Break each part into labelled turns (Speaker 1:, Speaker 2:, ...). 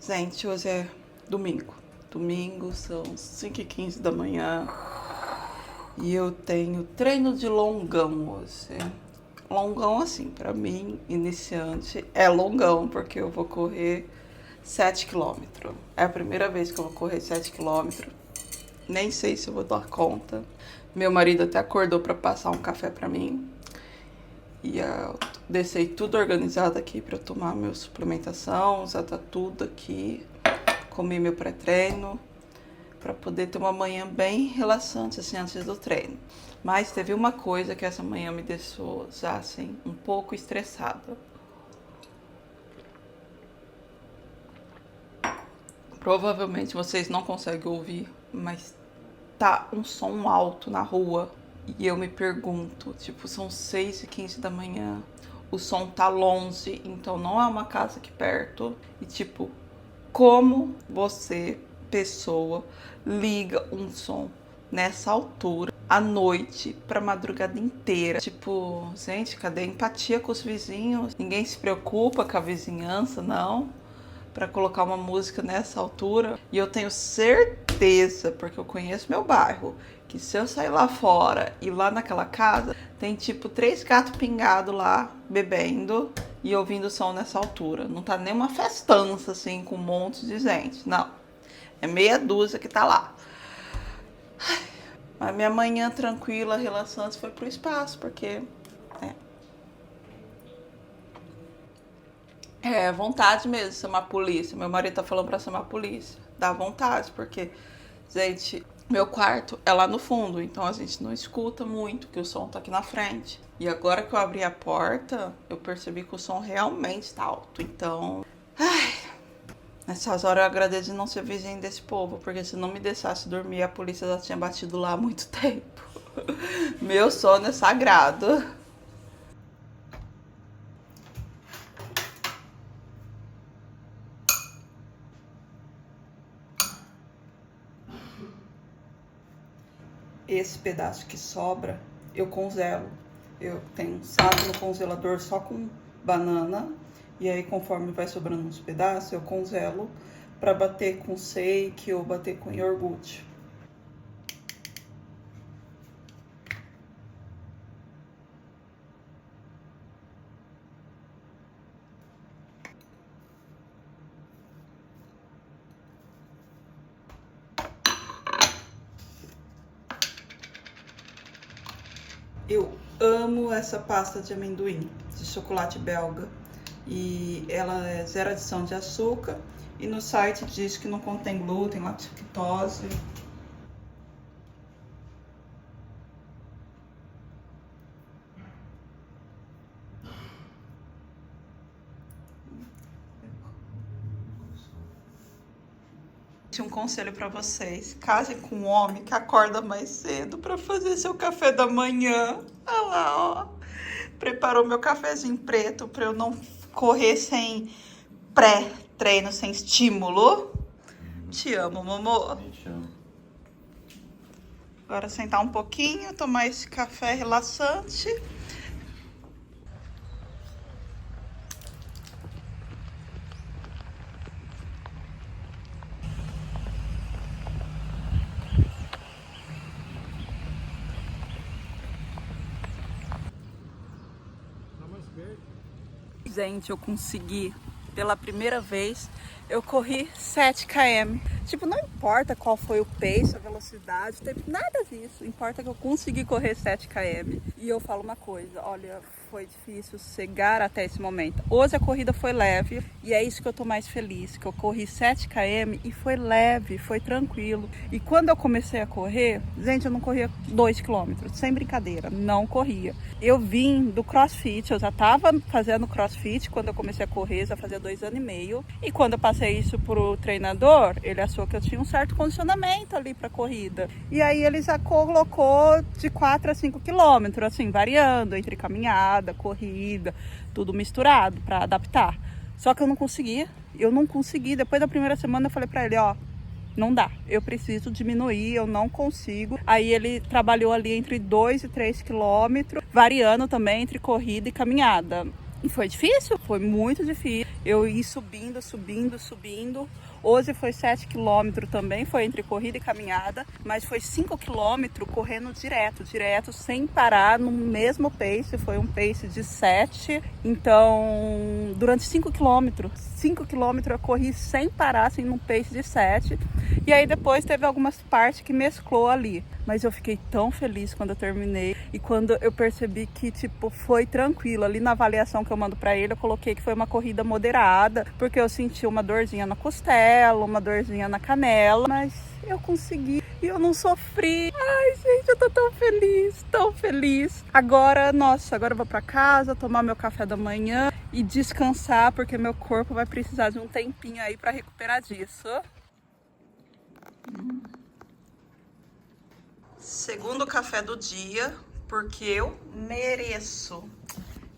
Speaker 1: Gente, hoje é domingo. Domingo são 5h15 da manhã e eu tenho treino de longão hoje. Longão, assim, pra mim, iniciante, é longão, porque eu vou correr 7 km. É a primeira vez que eu vou correr 7 km. Nem sei se eu vou dar conta. Meu marido até acordou pra passar um café pra mim. E eu deixei tudo organizado aqui pra eu tomar minha suplementação. Já tá tudo aqui. Comi meu pré-treino pra poder ter uma manhã bem relaxante assim antes do treino. Mas teve uma coisa que essa manhã me deixou já assim um pouco estressada. Provavelmente vocês não conseguem ouvir, mas tá um som alto na rua. E eu me pergunto, tipo, são 6h15 da manhã, o som tá longe, então não é uma casa aqui perto. E tipo, como você, pessoa, liga um som nessa altura, à noite, pra madrugada inteira? Tipo, gente, cadê a empatia com os vizinhos? Ninguém se preocupa com a vizinhança, não? Pra colocar uma música nessa altura. E eu tenho certeza, porque eu conheço meu bairro, que se eu sair lá fora e lá naquela casa, tem tipo 3 gatos pingados lá, bebendo e ouvindo som nessa altura. Não tá nem uma festança assim, com um monte de gente, não. É meia dúzia que tá lá. A minha manhã tranquila, relaxante, foi pro espaço, porque... É vontade mesmo de chamar a polícia. Meu marido tá falando pra chamar a polícia. Dá vontade, porque, gente, meu quarto é lá no fundo, então a gente não escuta muito, que o som tá aqui na frente. E agora que eu abri a porta, eu percebi que o som realmente tá alto. Então, nessas horas eu agradeço de não ser vizinho desse povo, porque se não me deixasse dormir, a polícia já tinha batido lá há muito tempo. Meu sono é sagrado. Esse pedaço que sobra, eu congelo. Eu tenho um saco no congelador só com banana. E aí, conforme vai sobrando uns pedaços, eu congelo para bater com shake ou bater com iogurte. Eu amo essa pasta de amendoim, de chocolate belga. E ela é zero adição de açúcar. E no site diz que não contém glúten, lactose. Um conselho para vocês: casem com um homem que acorda mais cedo para fazer seu café da manhã. Olha lá, ó. Preparou meu cafezinho preto para eu não correr sem pré-treino, sem estímulo. Te amo, mamô. Agora sentar um pouquinho, tomar esse café relaxante. Gente, eu consegui, pela primeira vez, eu corri 7 km. Tipo, não importa qual foi o pace, a velocidade, nada disso. Importa que eu consegui correr 7 km. E eu falo uma coisa, olha, foi difícil chegar até esse momento. Hoje a corrida foi leve e é isso que eu tô mais feliz, que eu corri 7 km e foi leve, foi tranquilo. E quando eu comecei a correr, gente, eu não corria 2 km, sem brincadeira, não corria. Eu vim do CrossFit, eu já tava fazendo CrossFit quando eu comecei a correr, já fazia 2 anos e meio. E quando eu passei isso pro treinador, ele achou que eu tinha um certo condicionamento ali pra corrida. E aí ele já colocou de 4 a 5 km, assim, variando entre caminhada, corrida, tudo misturado pra adaptar. Só que eu não consegui. Depois da primeira semana eu falei pra ele, ó, não dá, eu preciso diminuir, eu não consigo. Aí ele trabalhou ali entre 2 e 3 quilômetros, variando também entre corrida e caminhada. E foi difícil, foi muito difícil. Eu ia subindo, subindo, subindo. Hoje foi 7 quilômetros também, foi entre corrida e caminhada, mas foi 5 quilômetros correndo direto, sem parar, no mesmo pace. Foi um pace de 7. Então, durante 5 quilômetros eu corri sem parar, assim, num pace de 7. E aí depois teve algumas partes que mesclou ali. Mas eu fiquei tão feliz quando eu terminei. E quando eu percebi que, tipo, foi tranquilo. Ali na avaliação que eu mando pra ele, eu coloquei que foi uma corrida moderada. Porque eu senti uma dorzinha na costela, uma dorzinha na canela. Mas eu consegui e eu não sofri. Ai, gente, eu tô tão feliz, tão feliz. Agora, nossa, agora eu vou pra casa, tomar meu café da manhã e descansar. Porque meu corpo vai precisar de um tempinho aí pra recuperar disso. Segundo café do dia, porque eu mereço.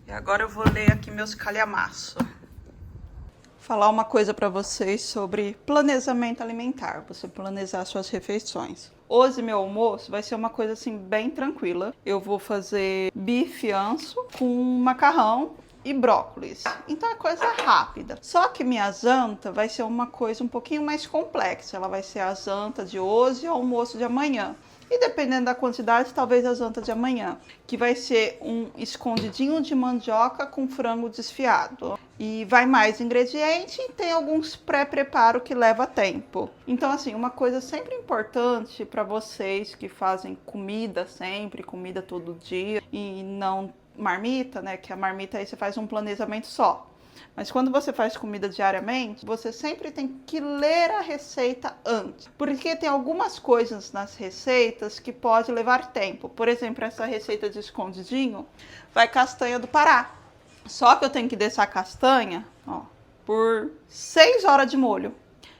Speaker 1: E agora eu vou ler aqui meus calhamaços. Falar uma coisa para vocês sobre planejamento alimentar, você planejar suas refeições. Hoje meu almoço vai ser uma coisa assim bem tranquila. Eu vou fazer bife anso com macarrão e brócolis. Então é coisa rápida. Só que minha janta vai ser uma coisa um pouquinho mais complexa. Ela vai ser a janta de hoje e o almoço de amanhã. E dependendo da quantidade, talvez a janta de amanhã, que vai ser um escondidinho de mandioca com frango desfiado. E vai mais ingrediente e tem alguns pré-preparo que leva tempo. Então, assim, uma coisa sempre importante para vocês que fazem comida sempre, comida todo dia e não marmita, né? Que a marmita aí você faz um planejamento só. Mas quando você faz comida diariamente, você sempre tem que ler a receita antes. Porque tem algumas coisas nas receitas que pode levar tempo. Por exemplo, essa receita de escondidinho vai castanha do Pará. Só que eu tenho que deixar a castanha, ó, por 6 horas de molho.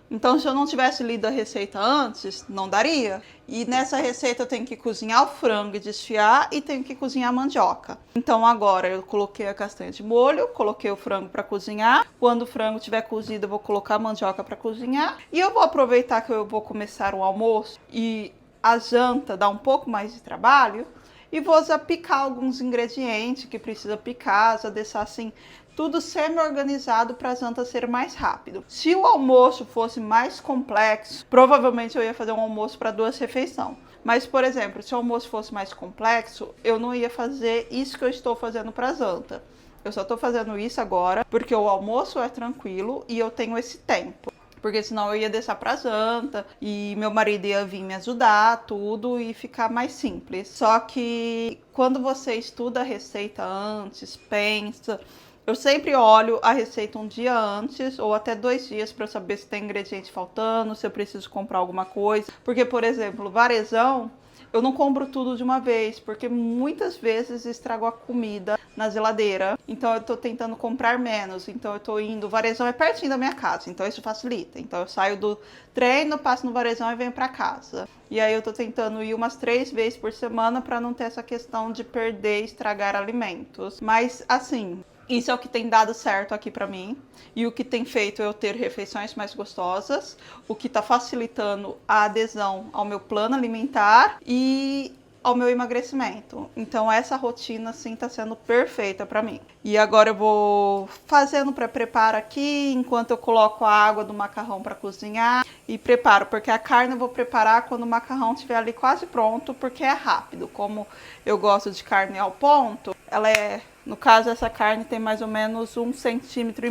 Speaker 1: Então, se eu não tivesse lido a receita antes, não daria. E nessa receita eu tenho que cozinhar o frango e desfiar e tenho que cozinhar a mandioca. Então agora eu coloquei a castanha de molho, coloquei o frango para cozinhar. Quando o frango estiver cozido, eu vou colocar a mandioca para cozinhar. E eu vou aproveitar que eu vou começar o almoço e a janta dá um pouco mais de trabalho. E vou já picar alguns ingredientes que precisa picar, já deixar assim tudo semi-organizado para a janta ser mais rápido. Se o almoço fosse mais complexo, provavelmente eu ia fazer um almoço para 2 refeições. Mas, por exemplo, se o almoço fosse mais complexo, eu não ia fazer isso que eu estou fazendo para a janta. Eu só estou fazendo isso agora porque o almoço é tranquilo e eu tenho esse tempo. Porque senão eu ia deixar pra janta e meu marido ia vir me ajudar, tudo, e ficar mais simples. Só que quando você estuda a receita antes, pensa... Eu sempre olho a receita um dia antes ou até 2 dias para saber se tem ingrediente faltando, se eu preciso comprar alguma coisa. Porque, por exemplo, varejão, eu não compro tudo de uma vez, porque muitas vezes estragou a comida na geladeira. Então eu tô tentando comprar menos. Então eu tô indo, o varejão é pertinho da minha casa, então isso facilita. Então eu saio do treino, passo no varejão e venho para casa. E aí eu tô tentando ir umas 3 vezes por semana para não ter essa questão de perder e estragar alimentos. Mas assim, isso é o que tem dado certo aqui pra mim e o que tem feito eu ter refeições mais gostosas, o que tá facilitando a adesão ao meu plano alimentar e ao meu emagrecimento. Então essa rotina assim tá sendo perfeita pra mim. E agora eu vou fazendo pré-preparo aqui enquanto eu coloco a água do macarrão para cozinhar e preparo, porque a carne eu vou preparar quando o macarrão estiver ali quase pronto, porque é rápido. Como eu gosto de carne ao ponto, ela é... No caso, essa carne tem mais ou menos 1,5 centímetro,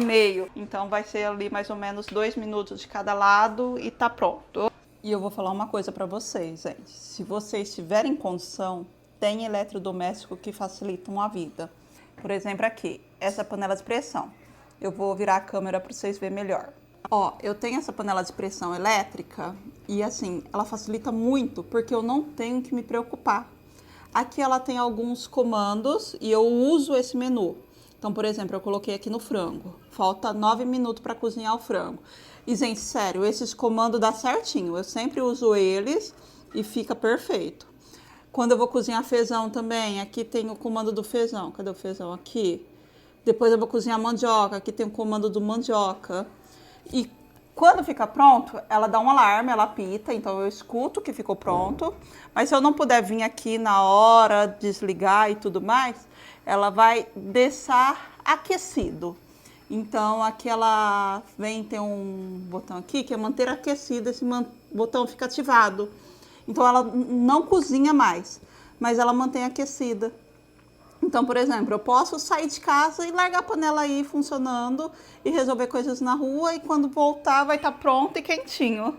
Speaker 1: então vai ser ali mais ou menos 2 minutos de cada lado e tá pronto. E eu vou falar uma coisa para vocês, gente. Se vocês tiverem condição, tem eletrodoméstico que facilitam a vida. Por exemplo, aqui, essa panela de pressão. Eu vou virar a câmera para vocês verem melhor. Ó, eu tenho essa panela de pressão elétrica e assim, ela facilita muito porque eu não tenho que me preocupar. Aqui ela tem alguns comandos e eu uso esse menu. Então, por exemplo, eu coloquei aqui no frango. Falta 9 minutos para cozinhar o frango. E, gente, sério, esses comandos dá certinho. Eu sempre uso eles e fica perfeito. Quando eu vou cozinhar feijão também, aqui tem o comando do feijão. Cadê o feijão? Aqui. Depois eu vou cozinhar mandioca. Aqui tem o comando do mandioca. E quando fica pronto, ela dá um alarme, ela apita, então eu escuto que ficou pronto. Mas se eu não puder vir aqui na hora, desligar e tudo mais, ela vai deixar aquecido. Então aqui ela tem um botão aqui que é manter aquecido, esse botão fica ativado. Então ela não cozinha mais, mas ela mantém aquecida. Então, por exemplo, eu posso sair de casa e largar a panela aí funcionando e resolver coisas na rua, e quando voltar vai estar pronto e quentinho.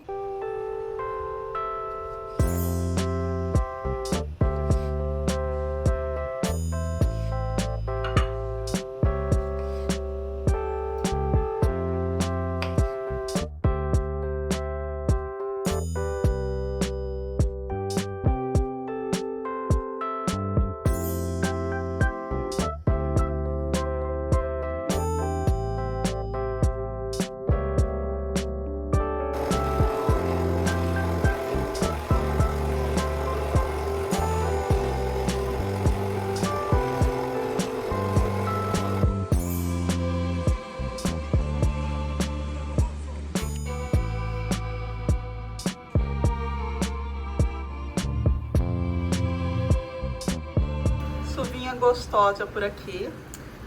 Speaker 1: Chuvinha gostosa por aqui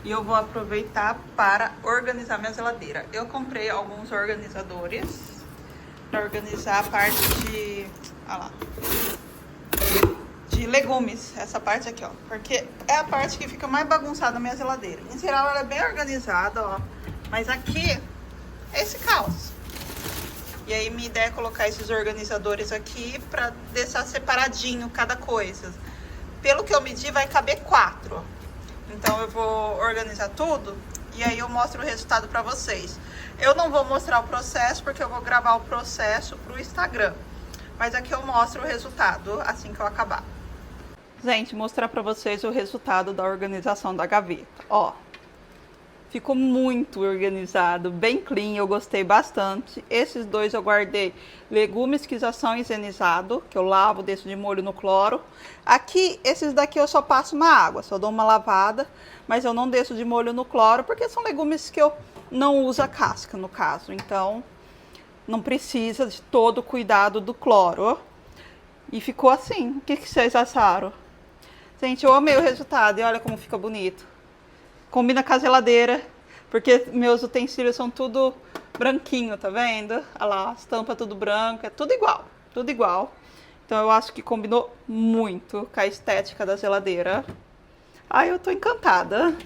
Speaker 1: e eu vou aproveitar para organizar minha geladeira. Eu comprei alguns organizadores para organizar a parte de, olha lá, de legumes, essa parte aqui, ó, porque é a parte que fica mais bagunçada na minha geladeira. Em geral ela é bem organizada, ó, mas aqui é esse caos. E aí minha ideia é colocar esses organizadores aqui para deixar separadinho cada coisa. Pelo que eu medi, vai caber 4. Então eu vou organizar tudo e aí eu mostro o resultado para vocês. Eu não vou mostrar o processo porque eu vou gravar o processo pro Instagram. Mas aqui eu mostro o resultado assim que eu acabar. Gente, mostrar para vocês o resultado da organização da gaveta. Ó, ficou muito organizado, bem clean, eu gostei bastante. Esses dois eu guardei legumes que já são higienizados, que eu lavo, deixo de molho no cloro. Aqui, esses daqui eu só passo uma água, só dou uma lavada, mas eu não deixo de molho no cloro, porque são legumes que eu não uso a casca, no caso. Então, não precisa de todo o cuidado do cloro. E ficou assim. O que vocês acharam? Gente, eu amei o resultado e olha como fica bonito. Combina com a geladeira, porque meus utensílios são tudo branquinho, tá vendo? Olha lá, as tampas tudo branca, tudo igual, tudo igual. Então eu acho que combinou muito com a estética da geladeira. Ai, eu tô encantada.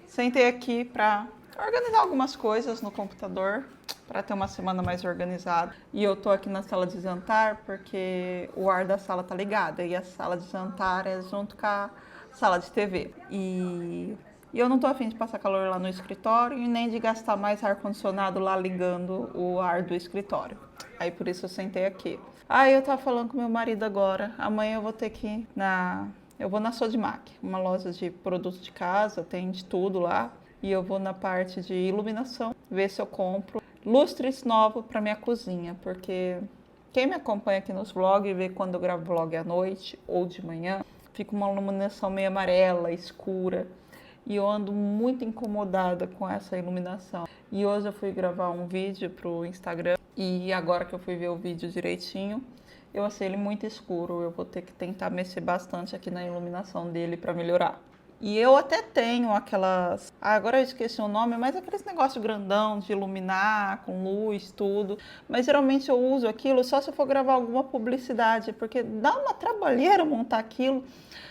Speaker 1: Sentei aqui pra organizar algumas coisas no computador, para ter uma semana mais organizada. E eu tô aqui na sala de jantar porque o ar da sala tá ligado. E a sala de jantar é junto com a sala de TV. E eu não tô afim de passar calor lá no escritório e nem de gastar mais ar-condicionado lá ligando o ar do escritório. Aí por isso eu sentei aqui. Aí eu tava falando com meu marido agora. Amanhã eu vou ter que ir eu vou na Sodimac, uma loja de produtos de casa, tem de tudo lá. E eu vou na parte de iluminação, ver se eu compro lustres novos para minha cozinha, porque quem me acompanha aqui nos vlogs e vê quando eu gravo vlog à noite ou de manhã, fica uma iluminação meio amarela, escura, e eu ando muito incomodada com essa iluminação. E hoje eu fui gravar um vídeo pro Instagram e agora que eu fui ver o vídeo direitinho, eu achei ele muito escuro. Eu vou ter que tentar mexer bastante aqui na iluminação dele para melhorar. E eu até tenho aquelas... agora eu esqueci o nome, mas aqueles negócios grandão de iluminar com luz, tudo. Mas geralmente eu uso aquilo só se eu for gravar alguma publicidade, porque dá uma trabalheira montar aquilo.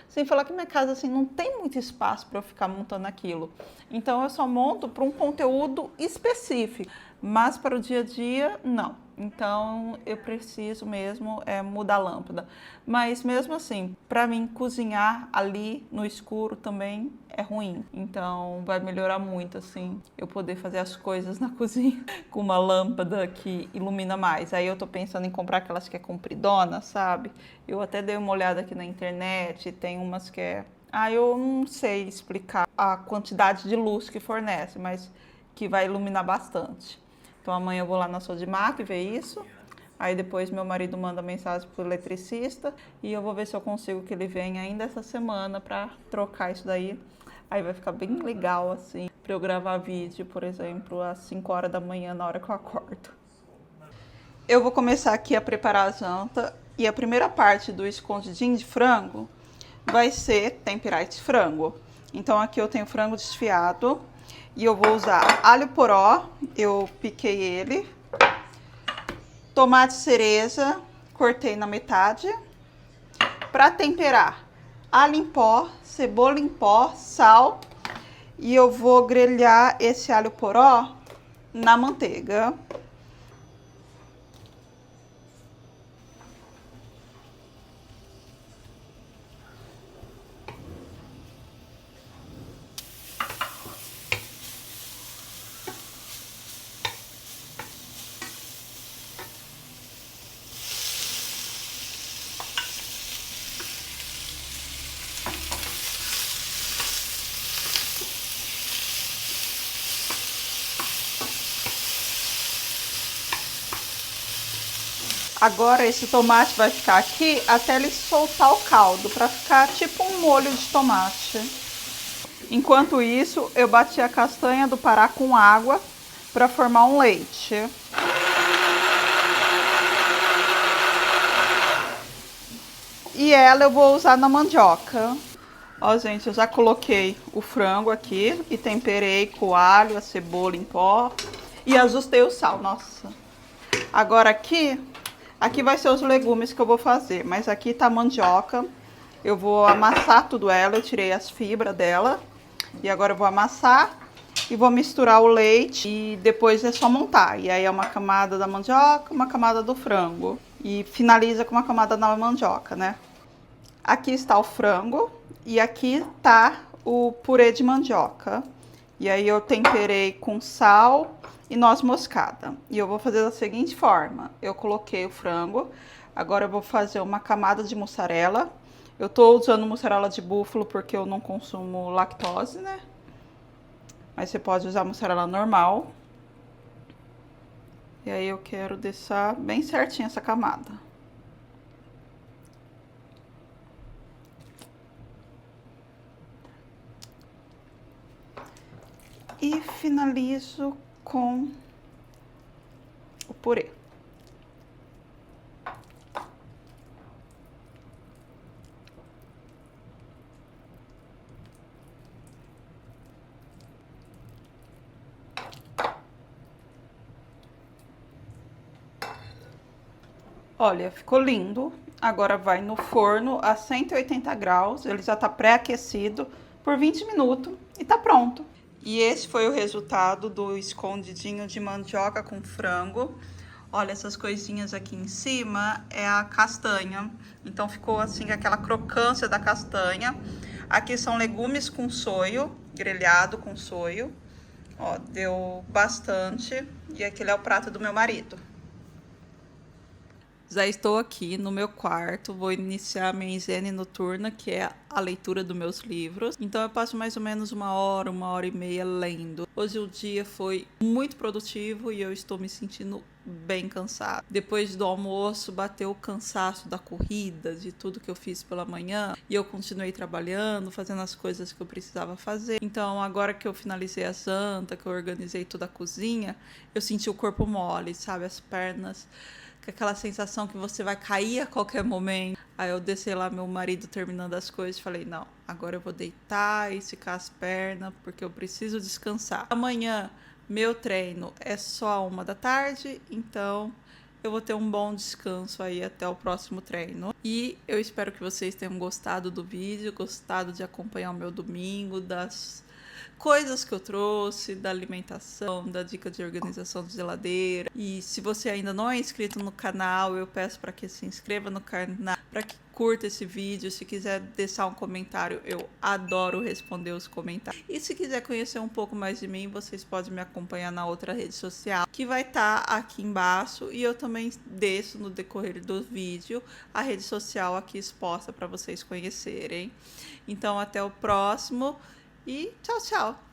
Speaker 1: Sem falar que minha casa assim, não tem muito espaço para eu ficar montando aquilo. Então eu só monto para um conteúdo específico, mas para o dia a dia, não. Então eu preciso mesmo mudar a lâmpada. Mas mesmo assim, para mim cozinhar ali no escuro também é ruim. Então vai melhorar muito assim, eu poder fazer as coisas na cozinha com uma lâmpada que ilumina mais. Aí eu tô pensando em comprar aquelas que é compridona, sabe? Eu até dei uma olhada aqui na internet, tem umas que é... eu não sei explicar a quantidade de luz que fornece, mas que vai iluminar bastante. Então amanhã eu vou lá na Sodimac ver isso. Aí depois meu marido manda mensagem pro eletricista e eu vou ver se eu consigo que ele venha ainda essa semana para trocar isso daí. Aí vai ficar bem legal assim, para eu gravar vídeo, por exemplo, às 5 horas da manhã na hora que eu acordo. eu vou começar aqui a preparar a janta. E a primeira parte do escondidinho de frango vai ser temperar esse frango. Então aqui eu tenho frango desfiado e eu vou usar alho poró, eu piquei ele, tomate cereja, cortei na metade. Para temperar, alho em pó, cebola em pó, sal, e eu vou grelhar esse alho poró na manteiga. Agora esse tomate vai ficar aqui até ele soltar o caldo, para ficar tipo um molho de tomate. Enquanto isso, eu bati a castanha do Pará com água para formar um leite. E ela eu vou usar na mandioca. Ó, gente, eu já coloquei o frango aqui e temperei com o alho, a cebola em pó e ajustei o sal, nossa. Agora aqui vai ser os legumes que eu vou fazer, mas aqui tá a mandioca. Eu vou amassar tudo ela, eu tirei as fibras dela. E agora eu vou amassar e vou misturar o leite e depois é só montar. E aí é uma camada da mandioca, uma camada do frango. E finaliza com uma camada da mandioca, né? Aqui está o frango e aqui tá o purê de mandioca. E aí eu temperei com sal e noz moscada. E eu vou fazer da seguinte forma. Eu coloquei o frango, agora eu vou fazer uma camada de mussarela. Eu tô usando mussarela de búfalo porque eu não consumo lactose, né? Mas você pode usar mussarela normal. E aí eu quero deixar bem certinho essa camada. E finalizo com o purê. Olha, ficou lindo. Agora vai no forno a 180 graus. Ele já tá pré-aquecido por 20 minutos e tá pronto. E esse foi o resultado do escondidinho de mandioca com frango. Olha, essas coisinhas aqui em cima é a castanha. Então ficou assim, aquela crocância da castanha. Aqui são legumes com shoyu, grelhado com shoyu. Ó, deu bastante. E aquele é o prato do meu marido. Já estou aqui no meu quarto, vou iniciar a minha higiene noturna, que é a leitura dos meus livros. Então eu passo mais ou menos uma hora e meia lendo. Hoje o dia foi muito produtivo e eu estou me sentindo bem cansada. Depois do almoço, bateu o cansaço da corrida, de tudo que eu fiz pela manhã. E eu continuei trabalhando, fazendo as coisas que eu precisava fazer. Então agora que eu finalizei a janta, que eu organizei toda a cozinha, eu senti o corpo mole, sabe? As pernas... com aquela sensação que você vai cair a qualquer momento. Aí eu desci lá, meu marido terminando as coisas, falei, não, agora eu vou deitar e esticar as pernas, porque eu preciso descansar. Amanhã, meu treino é só 1h da tarde, então eu vou ter um bom descanso aí até o próximo treino. E eu espero que vocês tenham gostado do vídeo, gostado de acompanhar o meu domingo, das coisas que eu trouxe, da alimentação, da dica de organização de geladeira. E se você ainda não é inscrito no canal, eu peço para que se inscreva no canal, para que curta esse vídeo. Se quiser deixar um comentário, eu adoro responder os comentários. E se quiser conhecer um pouco mais de mim, vocês podem me acompanhar na outra rede social, que vai estar aqui embaixo. E eu também deixo no decorrer do vídeo a rede social aqui exposta para vocês conhecerem. Então até o próximo. E tchau, tchau!